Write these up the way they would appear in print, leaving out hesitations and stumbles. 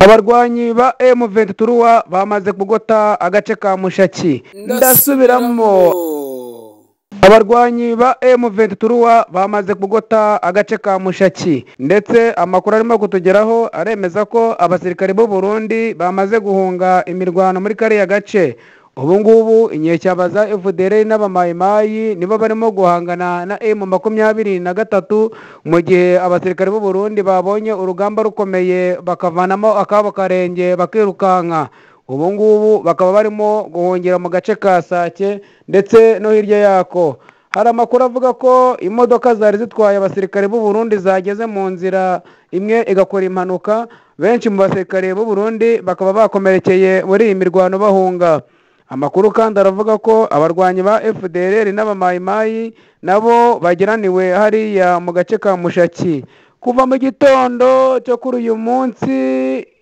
Abarwanyi ba M23 bamaze kugota agace ka Mushaki. Ndasubiramo. Abarwanyi ba M23 bamaze kugota agace ka Mushaki, ndetse amakuru arimo kutugeraho aremeza ko abasirikare b'u Burundi bamaze guhunga imirwano muri kariya gace. Ubu ngubu inyeshyamba za FDLR n'abamayimayi nibo barimo guhangana na M23 mu gihe abasirikare b'u Burundi babonye urugamba rukomeye bakavanamo akabo karenge bakirukanka. Ubu ngubu bakaba barimo guhungira mu gace ka Sake ndetse no hirya yako. Hari amakuru avuga ko imodoka zari zitwaye abasirikare b'u Burundi zageze mu nzira imwe igakora impanuka. Benshi mu basirikare b'u Burundi bakaba bakomerekeye muri iyi mirwano bahunga. Amakuru kandi aravuga ko abarwanyi ba FDLR n'abamayimayi nabo bagiraniwe hariya mu gace ka Mushaki. Kuva mu gitondo cyo kuri uyu munsi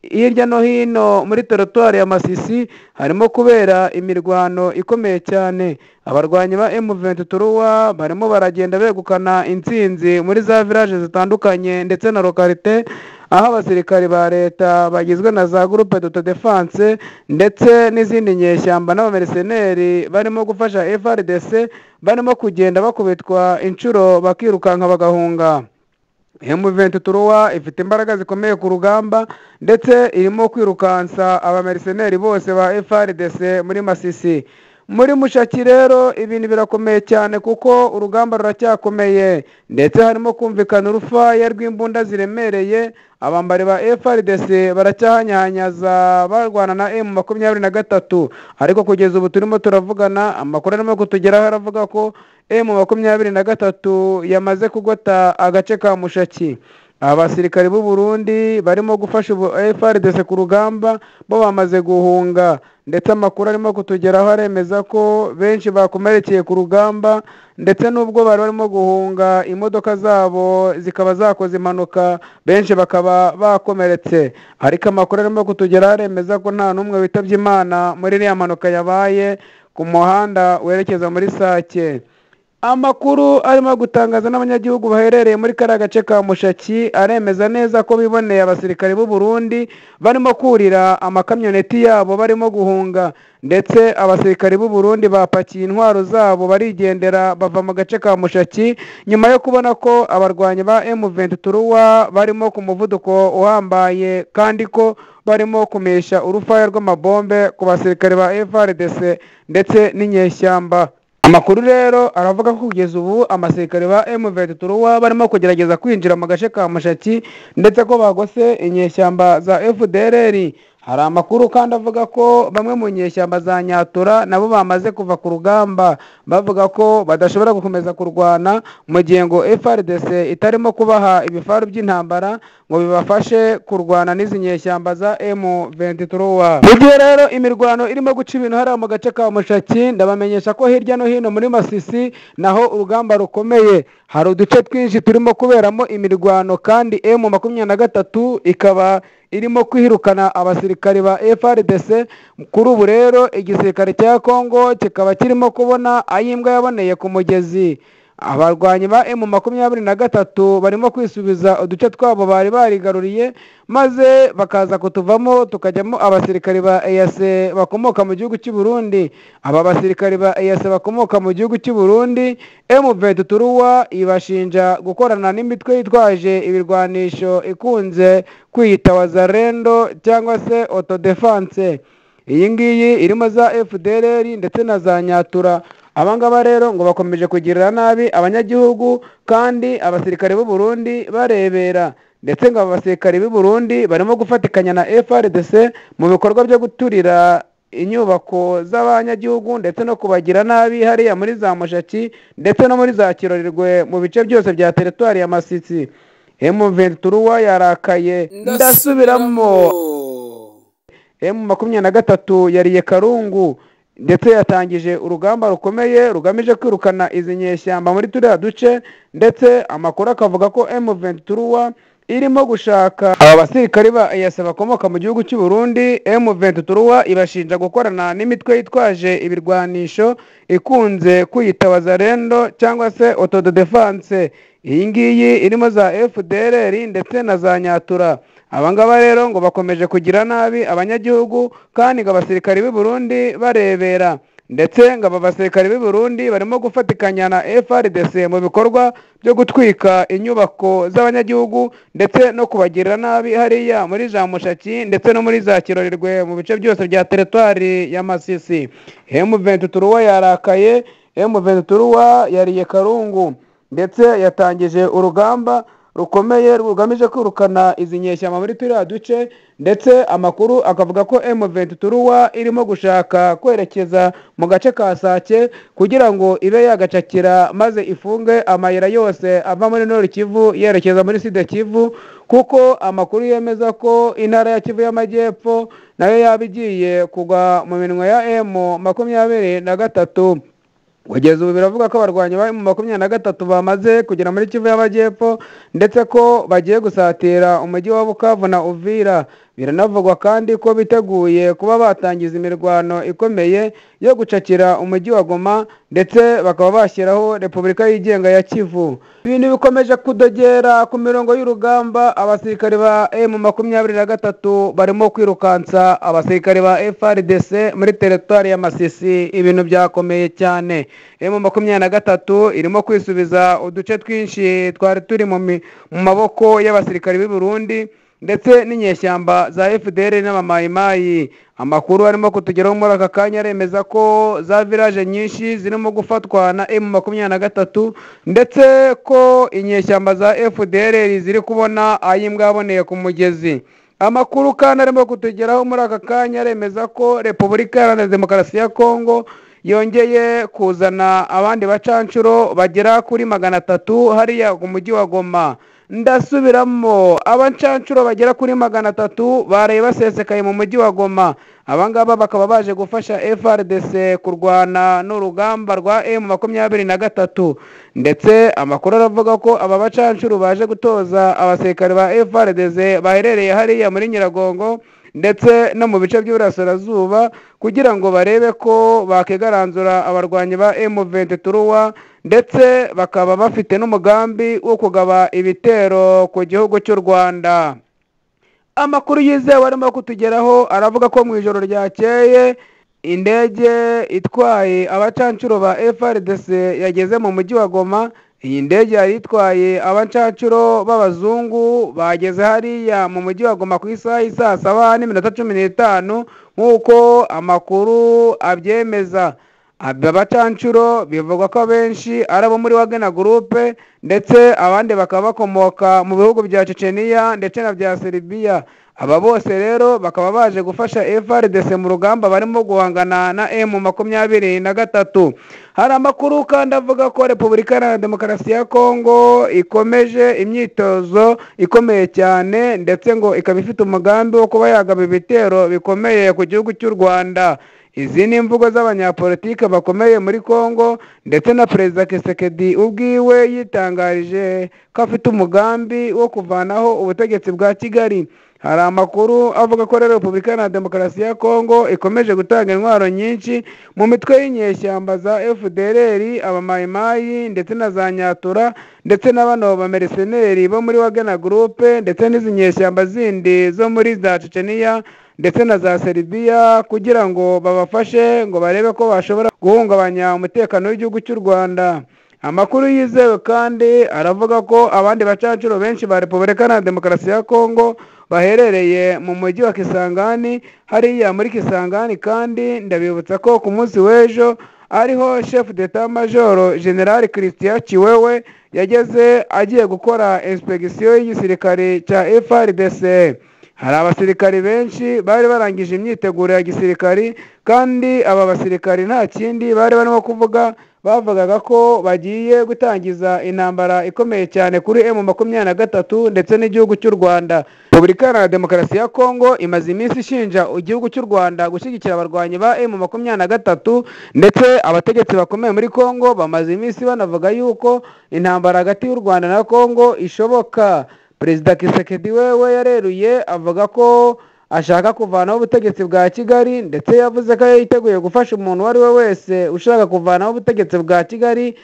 hirya no hino muri teritwari ya Masisi harimo kubera imirwano ikomeye cyane. Abarwanyi ba M23 barimo baragenda begukana intsinzi muri za village zitandukanye ndetse na localité, aho abasirikari ba leta bagizwe na za groupe d'autodefense ndetse n'izindi nyeshyamba n'abamerceneri barimo gufasha FARDC barimo kugenda bakubitwa inshuro bakirukanka bagahunga. M23 ifite imbaraga zikomeye ku rugamba ndetse irimo kwirukansa abamerceneri bose ba FARDC muri Masisi. Muri Mushaki rero ibintu birakomeye cyane kuko urugamba ruracyakomeye, ndetse harimo kumvikana urufaya rw'imbunda ziremereye. Abambari ba FARDC baracyahanyahanyaza barwana na M23, ariko kugeza ubu turimo turavugana amakuru arimo kutugeraho aravuga ko M23 yamaze kugota agace ka Mushaki. Abasirikare b'u Burundi barimo gufasha FARDC ku rugamba bo bamaze guhunga, ndetse amakuru arimo kutugeraho aremeza ko benshi bakomerekeye ku rugamba, ndetse n'ubwo bari barimo guhunga imodoka zabo zikaba zakoze impanuka, benshi bakaba bakomeretse. Ariko amakuru arimo kutugeraho aremeza ko nta n'umwe witabye Imana muri iriya mpanuka yabaye ku muhanda werekeza muri Sake. Amakuru arimo gutangaza n'abanyagihugu baherereye muri kariya gace ka Mushaki aremeza neza ko biboneye abasirikare b'u Burundi barimo kurira amakamyoneti yabo barimo guhunga, ndetse abasirikare b'u Burundi bapakiye intwaro zabo barigendera bava mu gace ka Mushaki nyuma yo kubona ko abarwanyi ba M23 barimo ku muvuduko uhambaye kandi ko barimo kumesha urufaya rw'amabombe ku basirikare ba FARDC ndetse n'inyeshyamba. Amakuru rero aravuga ko kugeza ubu amasirikare ba M23 barimo kugerageza kwinjira mu gace ka Mushaki, ndetse ko bagose inyeshyamba za FDLR. Hari amakuru kandi avuga ko bamwe mu nyeshyamba za Nyatura nabo bamaze kuva ku rugamba, bavuga ko badashobora gukomeza kurwana mu gihe ngo FARDC itarimo kubaha ibifaru by'intambara ngo bibafashe kurwana n'izi nyeshyamba za M23. Mu gihe rero imirwano irimo guca ibintu hariya mu gace ka Mushaki, ndabamenyesha ko hirya no hino muri Masisi naho urugamba rukomeye. Hari uduce twinshi turimo kuberamo imirwano, kandi M23 ikaba irimo kwihirukana abasirikare ba FARDC. Kuri ubu rero igisirikare cya Kongo kikaba kirimo kubona ayimbwa yaboneye ku mugezi. Abarwanyi ba M23 barimo kwisubiza uduce twabo bari barigaruriye, maze bakaza kutuvamo tukajyamo abasirikare ba EAC bakomoka mu gihugu cy'u Burundi. Aba basirikare ba EAC bakomoka mu gihugu cy'u Burundi, M23 ibashinja gukorana n'imitwe yitwaje ibirwanisho ikunze kwiyita Wazalendo cyangwa se autodefense. Iyi ngiyi irimo za FDLR ndetse na za Nyatura. Abangaba rero ngo bakomeje kugirira nabi abanyagihugu, kandi abasirikare b'u Burundi barebera, ndetse ngo abasirikare b'u Burundi barimo gufatikanya na FARDC mu bikorwa byo guturira inyubako z'abanyagihugu ndetse no kubagira nabi hariya muri za Mushaki ndetse no muri za Kirorirwe mu bice byose bya teritwari ya Masisi. M23 yarakaye. Ndasubiramo. M23 yariye Karungu, ndetse yatangije urugamba rukomeye rugamije kwirukana izi nyeshyamba muri turiya duce, ndetse amakuru akavuga ko M23 irimo gushaka aba basirikare ba EAC bakomoka mu gihugu cy'u Burundi. M23 ibashinja gukorana n'imitwe yitwaje ibirwanisho ikunze kwiyita Wazalendo cyangwa se autodefense. Iyi ngiyi irimo za FDLR ndetse na za Nyatura. abangaba rero ngo bakomeje kugira nabi abanyagihugu kandi ngo abasirikari b'i Burundi barebera, ndetse ngo aba basirikari b'i Burundi barimo gufatikanya na FARDC mu bikorwa byo gutwika inyubako z'abanyagihugu ndetse no kubagirira nabi hariya muri za Mushaki ndetse no muri za Kirorirwe mu bice byose bya teritwari ya Masisi. M23 yarakaye, M23 yariye Karungu ndetse yatangije urugamba rukomeye rugamije kwirukana izi nyeshyamba muri turiya duce, ndetse amakuru akavuga ko M23 irimo gushaka kwerekeza mu gace ka Sake kugira ngo ibe yagacakira maze ifunge amayira yose ava muri Nord Kivu yerekeza muri Sud Kivu, kuko amakuru yemeza ko intara ya Kivu y'Amajyepfo nayo yabigiye kugwa mu minwe ya M23. Kugeza ubu biravuga ko abarwanyi ba M23 bamaze kugera muri Kivu y'Amajyepfo ndetse ko bagiye gusatira umujyi wa Bukavu na Uvira. Biranavugwa kandi ko biteguye kuba batangiza imirwano ikomeye yo gucakira umujyi wa Goma ndetse bakaba bashyiraho Repubulika yigenga ya Kivu. Ibintu bikomeje kudogera ku mirongo y'urugamba, abasirikare ba M23 barimo kwirukansa abasirikare ba FARDC muri teritwari ya Masisi. Ibintu byakomeye cyane. M23 irimo kwisubiza uduce twinshi twari turi mu maboko y'abasirikare b'i Burundi ndetse n'inyeshyamba za FDL n'abamayimayi. Amakuru arimo kutugeraho muri aka kanya aremeza ko za village nyinshi zirimo gufatwa na M23 ndetse ko inyeshyamba za FDL ziri kubona ayimbwa aboneye ku mugezi. Amakuru kandi arimo kutugeraho muri aka kanya aremeza ko Repubulika Iharanira Demokarasi ya Kongo yongeye kuzana abandi bacancuro bagera kuri 300 hariya ku mujyi wa Goma. Ndasubiramo, abancancuro bagera kuri 300 baraye basesekaye mu mujyi wa Goma. Abangaba bakaba baje gufasha FARDC kurwana n'urugamba rwa M23, ndetse amakuru aravuga ko aba bacancuro baje gutoza abasirikare ba FARDC baherereye hariya muri Nyiragongo ndetse no mu bice by'Uburasirazuba kugira ngo barebe ko bakegaranzura abarwanyi ba M23, ndetse bakaba bafite n'umugambi wo kugaba ibitero ku gihugu cy'u Rwanda. Amakuru yizewe arimo kutugeraho aravuga ko mu ijoro ryakeye indege itwaye abacancuro ba FARDC yageze mu mujyi wa Goma. Iyi ndege yari itwaye abancancuro b'abazungu bageze hariya mu mujyi wa Goma ku isaha 7:15 nk'uko amakuru abyemeza. Aba bacancuro bivugwa ko benshi ari abo muri Wagner Group ndetse abandi bakaba bakomoka mu bihugu bya Chechnya ndetse na bya Serbia. Aba bose rero bakaba baje gufasha FARDC mu rugamba barimo guhangana na M23. Hari amakuru kandi avuga ko Repubulika Iharanira Demokarasi ya Kongo ikomeje imyitozo ikomeye cyane ndetse ngo ikaba ifite umugambi wo kuba yagaba ibitero bikomeye ku gihugu cy'u Rwanda. Izi ni imvugo z'abanyapolitike bakomeye muri Kongo ndetse na Perezida Kisekedi ubwiwe yitangarije ko afite umugambi wo kuvanaho ubutegetsi bwa Kigali. Hari amakuru avuga ko Repubulika Iharanira Demokarasi ya Kongo ikomeje gutanga intwaro nyinshi mu mitwe y'inyeshyamba za FDLR, abamayimayi ndetse na za Nyatura ndetse n'abano bamerceneri bo muri Wagner Group ndetse n'izi nyeshyamba zindi zo muri za Chechnya ndetse na za Serbia kugira ngo babafashe ngo barebe ko bashobora guhungabanya umutekano w'igihugu cy'u Rwanda. Amakuru yizewe kandi aravuga ko abandi bacancuro benshi ba Repubulika Iharanira Demokarasi ya Kongo baherereye mu mujyi wa Kisangani. Hariya muri Kisangani kandi ndabibutsa ko ku munsi w'ejo ariho Chef d'Etat Major General Christian Chiwewe yageze agiye gukora inspection y'igisirikare cya FARDC. Hari abasirikari benshi bari barangije imyiteguro ya gisirikari kandi aba basirikari nta kindi bari barimo kuvuga, bavugaga ko bagiye gutangiza intambara ikomeye cyane kuri M23 ndetse n'igihugu cy'u Rwanda. Repubulika Iharanira Demokarasi ya Kongo imaze iminsi ishinja igihugu cy'u Rwanda gushyigikira abarwanyi ba M23 ndetse abategetsi bakomeye muri Kongo bamaze iminsi banavuga yuko intambara hagati y'u Rwanda na Kongo ishoboka. Perezida Kisekedi wewe yareruye avuga ko ashaka kuvanaho ubutegetsi bwa Kigali ndetse yavuze ko yiteguye gufasha umuntu uwo ari we wese ushaka kuvanaho ubutegetsi bwa Kigali.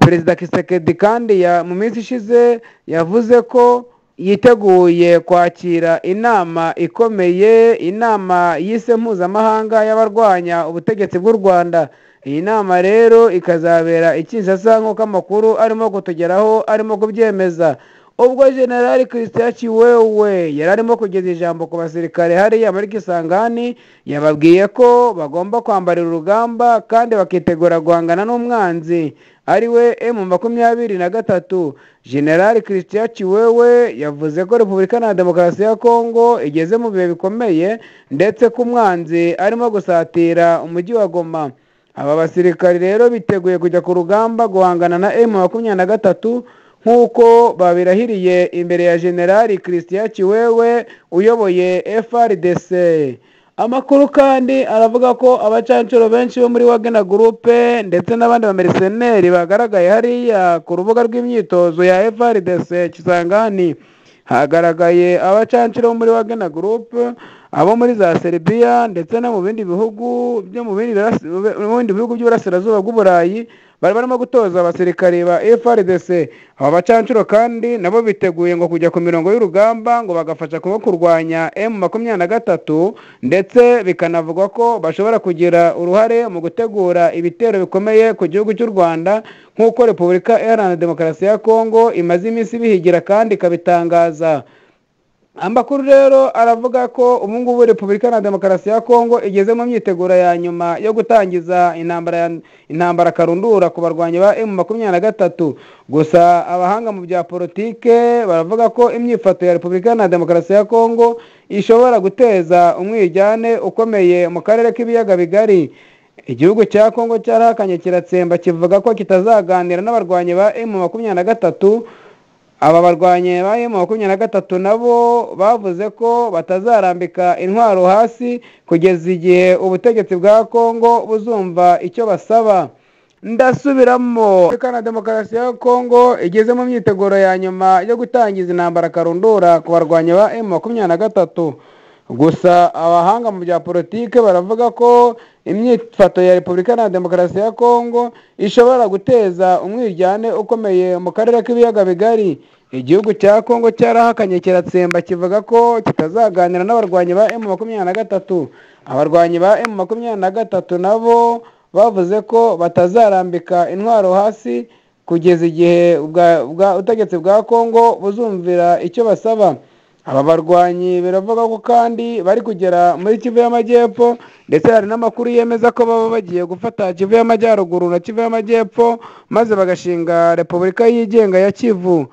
Perezida Kisekedi kandi mu minsi ishize yavuze ko yiteguye kwakira inama ikomeye, inama yise mpuzamahanga y'abarwanya ubutegetsi bw'u Rwanda. Iyi nama rero ikazabera i Kinshasa nk'uko amakuru arimo kutugeraho arimo kubyemeza. Ubwo General Christian Chiwewe yari arimo kugeza ijambo ku basirikare hariya muri Kisangani, yababwiye ko bagomba kwambarira urugamba kandi bakitegura guhangana n'umwanzi ariwe M23. General Christian Chiwewe yavuze ko Repubulika na Demokarasi ya Kongo igeze mu bihe bikomeye ndetse ko umwanzi arimo gusatira umujyi wa Goma. Aba basirikare rero biteguye kujya ku rugamba guhangana na M23 nk'uko babirahiriye imbere ya General Christian Chiwewe uyoboye FRDC. Amakuru kandi aravuga ko abacancuro benshi bo muri Wagner Group ndetse n'abandi bamerceneri bagaragaye hariya ku rubuga rw'imyitozo ya FRDC Kisangani. Hagaragaye abacancuro bo muri Wagner Group, abo muri za Serbia ndetse no mu bindi bihugu by'uburasirazuba bw'Uburayi bari barimo gutoza abasirikare ba FRDC. Aba bacancuro kandi nabo biteguye ngo kujya ku mirongo y'urugamba ngo bagafasha kurwanya M23, ndetse bikanavugwa ko bashobora kugira uruhare mu gutegura ibitero bikomeye ku gihugu cy'u Rwanda nk'uko Repubulika Iharanira Demokarasi ya Kongo imaze iminsi bihigira kandi ikabitangaza. Amakuru rero aravuga ko ubungubu Repubulika na Demokarasi ya Kongo igeze mu myiteguro ya nyuma yo gutangiza intambara karundura ku barwanyi ba M23. Gusa abahanga mu bya politike baravuga ko imyifato ya Repubulika na Demokarasi ya Kongo ishobora guteza umwijyane ukomeye mu karere k'ibiyaga bigari. Igihugu cya Kongo cyarahakanye kiratsemba kivuga ko kitazaganira n'abarwanyi ba M23. Aba barwanye ba M23 nabo bavuze ko batazarambika intwaro hasi kugeza igihe ubutegetsi bwa Kongo buzumva icyo basaba. Ndasubiramo, Repubulika na Demokarasi ya Kongo igeze mu myiteguro ya nyuma yo gutangiza intambara karundura ku barwanyi ba M23. Gusa abahanga mu bya politike baravuga ko imyifato ya Repubulika na Demokarasi ya Kongo ishobora guteza umwijyane ukomeye mu karere k'ibiyaga bigari. Igihugu cya Kongo cyarahakanye kiratsemba kivuga ko kitazaganira n'abarwanyi ba M23. Abarwanyi ba M23 nabo bavuze ko batazarambika intwaro hasi kugeza igihe ubutegetsi bwa Kongo buzumvira icyo basaba. Aba barwanyi biravuga ko kandi bari kugera muri Kivu y'Amajyepfo, ndetse hari n'amakuru yemeza ko baba bagiye gufata Kivu y'Amajyaruguru na Kivu y'Amajyepfo maze bagashinga Repubulika yigenga ya Kivu.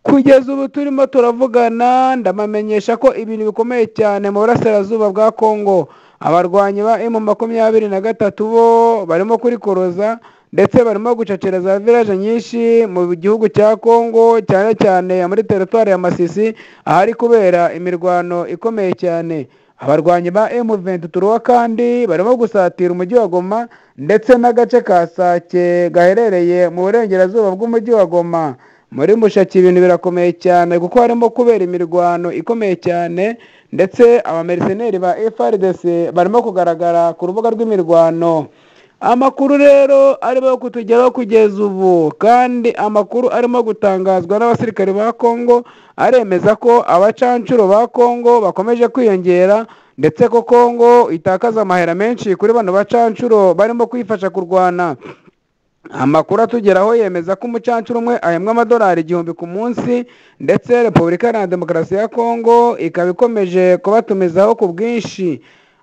Kugeza ubu turimo turavugana ndamamenyesha ko ibintu bikomeye cyane mu burasirazuba bwa Kongo. Abarwanyi ba M23 bo barimo kurikoroza ndetse barimo gucacereza village nyinshi mu gihugu cya Kongo, cyane cyane muri teritwari ya Masisi ahari kubera imirwano ikomeye cyane. Abarwanyi ba M23 kandi barimo gusatira umujyi wa Goma ndetse n'agace ka Sake gaherereye mu burengerazuba bw'umujyi wa Goma. Muri Mushaki ibintu birakomeye cyane kuko harimo kubera imirwano ikomeye cyane, ndetse abamerceneri ba FRDC barimo kugaragara ku rubuga rw'imirwano. Amakuru rero arimo kutugeraho kugeza ubu, kandi amakuru arimo gutangazwa n'abasirikare ba Kongo aremeza ko abacancuro ba Kongo bakomeje kwiyongera, ndetse ko Kongo itakaza amahera menshi kuri bano bacancuro barimo kwifasha kurwana. Amakuru atugeraho yemeza ko umucancuro umwe ahembwa $1,000 ku munsi, ndetse Repubulika na Demokarasi ya Kongo ikaba ikomeje kubatumizaho ku bwinshi.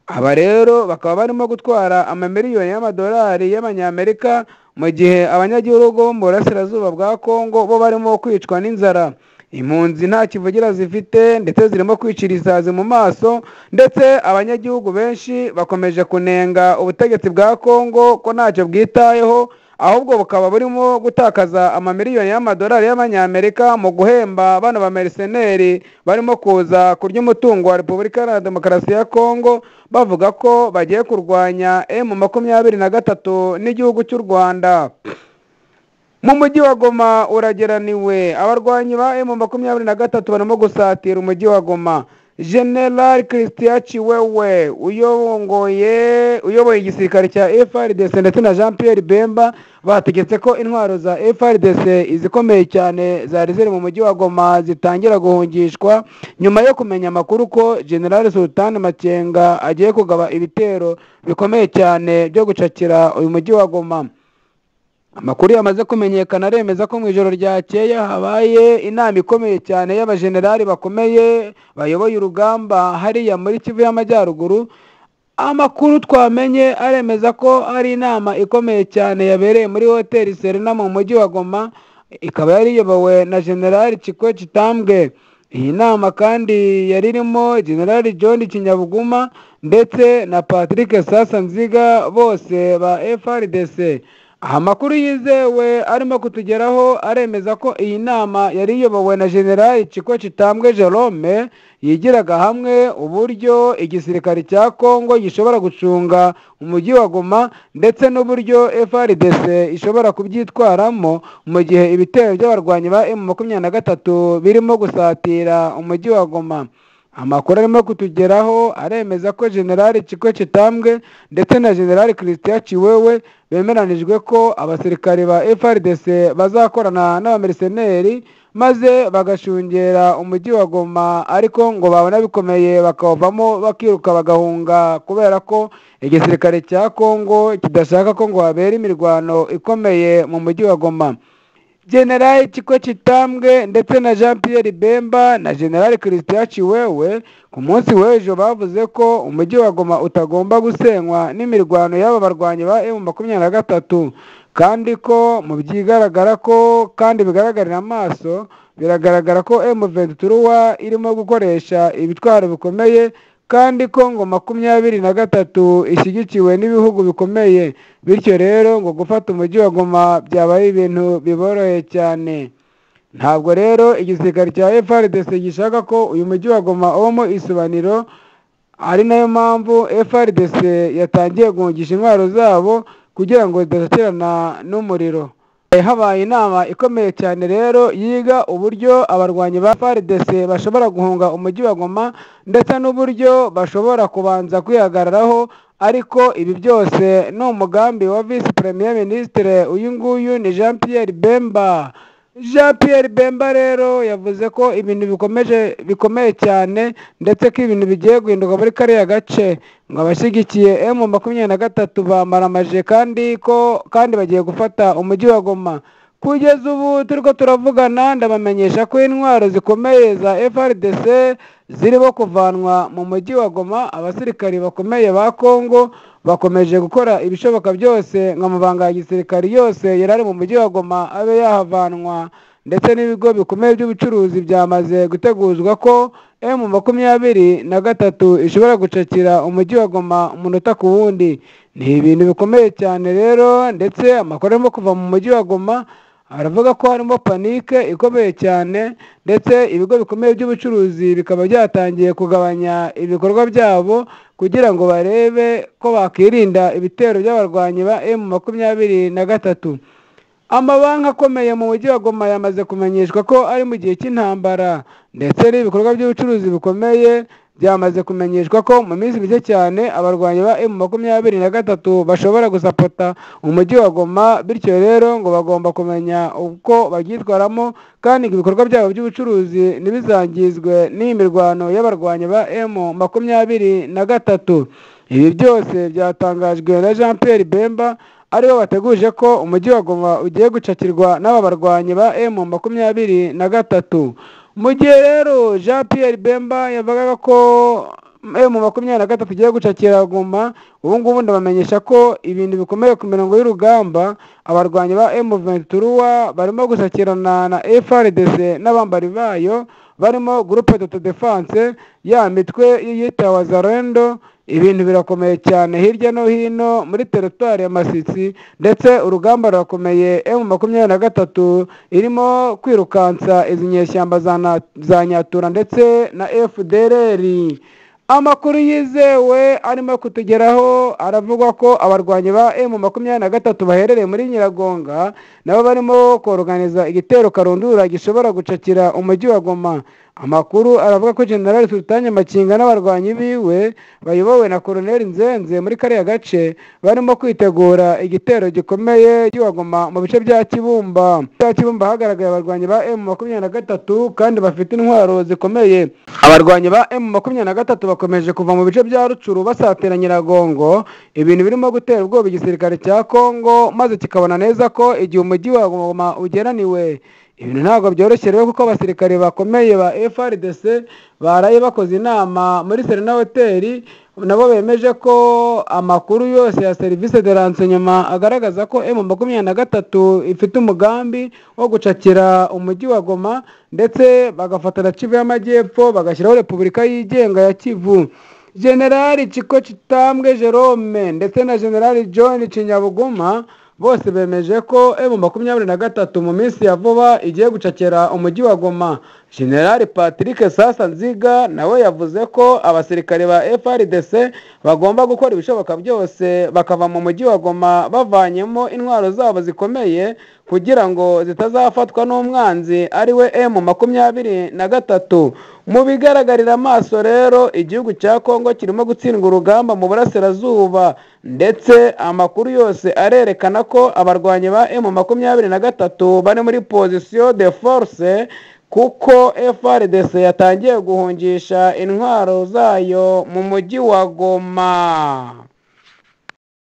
Aba rero bakaba barimo gutwara $1,000,000 y'Amanyamerika, mu gihe abanyagihugu bo mu burasirazuba bwa Kongo bo barimo kwicwa n'inzara. Impunzi nta kivugira zifite ndetse zirimo kwicira isazi mu maso, ndetse abanyagihugu benshi bakomeje kunenga ubutegetsi bwa Kongo ko ntacyo bwitayeho, ahubwo bukaba burimo gutakaza $1,000,000 y'Amanyamerika mu guhemba bano ba merceneri barimo kuza kurya umutungo wa Repubulika na Demokarasi ya Kongo, bavuga ko bagiye kurwanya M23 n'igihugu cy'u Rwanda. Mu mujyi wa Goma urageraniwe, abarwanyi ba M23 barimo gusatira umujyi wa Goma. General Christian Chiwewe uyoboye igisirikare cya FARDC ndetse na Jean Pierre Bemba bategetse ko intwaro za FARDC izikomeye cyane zari ziri mu mujyi wa Goma zitangira guhungishwa nyuma yo kumenya amakuru ko General Sultan Makenga agiye kugaba ibitero bikomeye cyane byo gucakira uyu mujyi wa Goma. Amakuru yamaze kumenyekana aremeza ko mu ijoro ryakeye habaye inama ikomeye cyane y'abajenerali bakomeye bayoboye urugamba hariya muri Kivu y'Amajyaruguru. Amakuru twamenye aremeza ko ari inama ikomeye cyane yabereye muri hoteli Serena mu mujyi wa Goma, ikaba yari iyobowe na General Chikwe Chitambwe. Iyi nama kandi yari irimo General John Kinyabuguma ndetse na Patrick Sasanziga bose ba FARDC. Amakuru yizewe arimo kutugeraho aremeza ko iyi nama yari iyobowe na General Chikwe Chitambwe Jerome yigiraga hamwe uburyo igisirikare cya Kongo gishobora gucunga umujyi wa Goma ndetse n'uburyo FARDC ishobora kubyitwaramo mu gihe ibitero by'abarwanyi ba M23 birimo gusatira umujyi wa Goma. Amakuru arimo kutugeraho aremeza ko General Chikwe Chitambwe ndetse na General Christian Chiwewe bemeranijwe ko abasirikare ba FARDC bazakorana n'abamerceneri maze bagashungera umujyi wa Goma, ariko ngo babona bikomeye bakavamo bakiruka bagahunga kubera ko igisirikare cya Kongo kidashaka ko ngo habera imirwano ikomeye mu mujyi wa Goma. General Chikwe Chitambwe ndetse na Jean Pierre Bemba na General Christian Chiwewe ku munsi w'ejo bavuze ko umujyi wa Goma utagomba gusenywa n'imirwano y'aba barwanyi ba M23, kandi ko mu byigaragara ko kandi bigaragarira amaso biragaragara ko M23 irimo gukoresha ibitwaro bikomeye kandi ko ngo 23 ishyigikiwe n'ibihugu bikomeye, bityo rero ngo gufata umujyi wa Goma byabaye ibintu biboroheye cyane. Ntabwo rero igisirikare cya FARDC gishaka ko uyu mujyi wa Goma ubamo isobaniro, ari nayo mpamvu FARDC yatangiye guhungisha intwaro zabo kugira ngo zidasakirana n'umuriro. Habaye inama ikomeye cyane rero yiga uburyo abarwanyi ba FARDC bashobora guhunga umujyi wa Goma ndetse n'uburyo bashobora kubanza kwihagararaho, ariko ibi byose ni umugambi wa Vice Premier Ministre uyu nguyu ni Jean Pierre Bemba. Jean Pierre Bemba rero yavuze ko ibintu bikomeye cyane ndetse ko ibintu bigiye guhinduka muri kariya gace, ngo abashyigikiye M23 bamaramaje kandi bagiye gufata umujyi wa Goma. Kugeza ubu turiko turavugana ndabamenyesha ko intwaro zikomeye za FARDC zirimo kuvanwa mu mujyi wa Goma. Abasirikari bakomeye ba Kongo bakomeje gukora ibishoboka byose ngo amabanga ya gisirikari yose yarari mu mujyi wa Goma abe yahavanwa, ndetse n'ibigo bikomeye by'ubucuruzi byamaze guteguzwa ko M23 ishobora gucakira umujyi wa Goma umunota ku wundi. Ni ibintu bikomeye cyane rero, ndetse amakuru arimo kuva mu mujyi wa Goma aravuga ko harimo panike ikomeye cyane, ndetse ibigo bikomeye by'ubucuruzi bikaba byatangiye kugabanya ibikorwa byabo kugira ngo barebe ko bakirinda ibitero by'abarwanyi ba M23. Amabanki akomeye mu mujyi wa Goma yamaze kumenyeshwa ko ari mu gihe cy'intambara, ndetse n'ibikorwa by'ubucuruzi bikomeye byamaze kumenyeshwa ko mu minsi mike cyane abarwanyi ba M23 bashobora gusapota umujyi wa Goma, bityo rero ngo bagomba kumenya uko bagyitwaramo kandi ibikorwa byabo by'ubucuruzi ntibizangizwe n'iyi mirwano y'abarwanyi ba M23. Ibi byose byatangajwe na Jean Pierre Bemba aribo bateguje ko umujyi wa Goma ugiye gucakirwa n'aba barwanyi ba M23. Mu gihe rero Jean Pierre Bemba yavugaga ko M23 igiye gucakira Goma, ubu ngubu ndabamenyesha ko ibintu bikomeye ku mirongo y'urugamba abarwanyi ba M23 barimo gusakirana na FARDC n'abambari bayo barimo Groupe d'Autodefense ya mitwe yiyita Wazalendo. Ibintu birakomeye cyane hirya no hino muri teritwari ya Masisi, ndetse urugamba rurakomeye. M23 irimo kwirukansa izi nyeshyamba za Nyatura ndetse na FDLR. Amakuru yizewe arimo kutugeraho aravuga ko abarwanyi ba M23 baherereye muri Nyiragonga nabo barimo kuorganiza igitero karundura gishobora gucakira umujyi wa Goma. Amakuru aravuga ko General Sultan Makenga n'abarwanyi biwe bayobowe na Colonel Nzenze muri kariya gace barimo kwitegura igitero gikomeye Goma mu bice bya Kibumba. Hagaragaye abarwanyi ba M23 kandi bafite intwaro zikomeye. Abarwanyi ba M23 bakomeje kuva mu bice bya Rucuru basatira Nyiragongo, ibintu birimo gutera ubwoba igisirikare cya Kongo maze kikabona neza ko igihe umujyi wa Goma ugeraniwe. Ibintu ntabwo byoroshye rero kuko abasirikare bakomeye ba FARDC baraye bakoze inama muri Serena Hotel, nabo bemeje ko amakuru yose ya service de renseignement agaragaza ko M23 ifite umugambi wo gucakira umujyi wa Goma ndetse bagafatana Kivu y'Amajyepfo bagashyiraho Repubulika yigenga ya Kivu. General Chiko Chitambwe Jerome ndetse na General John Chinyabuguma bose bemeje ko M23 mu minsi ya vuba igiye gucakera umujyi wa Goma. General Patrick Sasa Nziga nawe yavuze ko abasirikare ba FARDC bagomba gukora ibishoboka byose bakava mu mujyi wa Goma bavanyemo intwaro zabo zikomeye kugira ngo zitazafatwa n'umwanzi ari we M23. Mu bigaragarira amaso rero igihugu cya Kongo kirimo gutsindwa urugamba mu burasirazuba, ndetse amakuru yose arerekana ko abarwanyi ba M23 bari muri position de force kuko FARDC yatangiye guhungisha intwaro zayo mu mujyi wa Goma.